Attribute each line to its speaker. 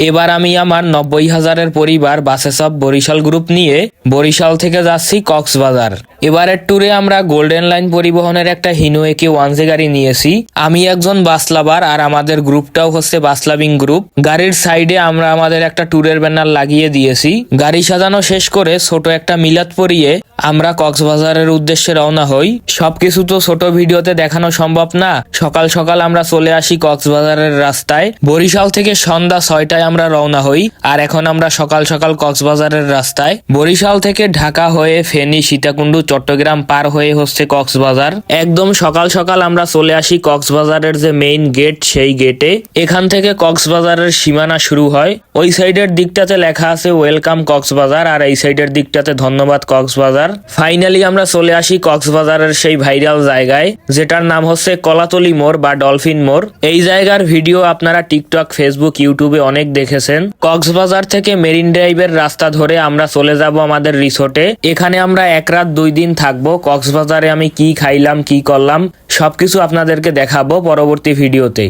Speaker 1: এবার আমি আমার 90,000-এর পরিবার বাসে সব বরিশাল গ্রুপ নিয়ে বরিশাল থেকে যাচ্ছি কক্সবাজার। এবারের ট্যুরে আমরা গোল্ডেন লাইন পরিবহনের একটা হিনো একে 1J গাড়ি নিয়েছি। আমি একজন বাস লাভার আর আমাদের গ্রুপটাও হচ্ছে বাস লাভিং গ্রুপ। গাড়ির সাইডে আমরা আমাদের একটা ট্যুরের ব্যানার লাগিয়ে দিয়েছি। গাড়ি সাজানো শেষ করে ছোট একটা মিলাদ পরিয়ে আমরা কক্সবাজারের উদ্দেশ্যে রওনা হই। সবকিছু তো ছোট ভিডিওতে দেখানো সম্ভব না। সকাল সকাল আমরা চলে আসি কক্সবাজারের রাস্তায়। বরিশাল থেকে সন্ধ্যা 6টায় আমরা রওনা হই। আর এখন আমরা সকাল সকাল কক্সবাজারের রাস্তায়। বরিশাল থেকে ঢাকা হয়ে ফেনী, সীতাকুণ্ড, চট্টগ্রাম পার হয়ে হচ্ছে কক্সবাজার। একদম সকাল সকাল আমরা চলে আসি কক্সবাজারের যে মেইন গেট, সেই গেটে। এখান থেকে কক্সবাজারের সীমানা শুরু হয়। ওই সাইডের দিকটাতে লেখা আছে ওয়েলকাম কক্সবাজার, আর এই সাইডের দিকটাতে ধন্যবাদ কক্সবাজার। ফাইনালি আমরা চলে আসি কক্সবাজারের সেই ভাইরাল জায়গায়, যেটার নাম হচ্ছে কলাতলি মোড় বা ডলফিন মোড়। এই জায়গার ভিডিও আপনারা টিকটক, ফেসবুক, ইউটিউবে অনেক দেখেছেন। কক্সবাজার থেকে মেরিন ড্রাইভের রাস্তা ধরে আমরা চলে যাব আমাদের রিসোর্টে। এখানে আমরা 1 রাত 2 দিন থাকবো। কক্সবাজারে আমি কি খাইলাম, কি করলাম সবকিছু আপনাদেরকে দেখাবো পরবর্তী ভিডিওতে।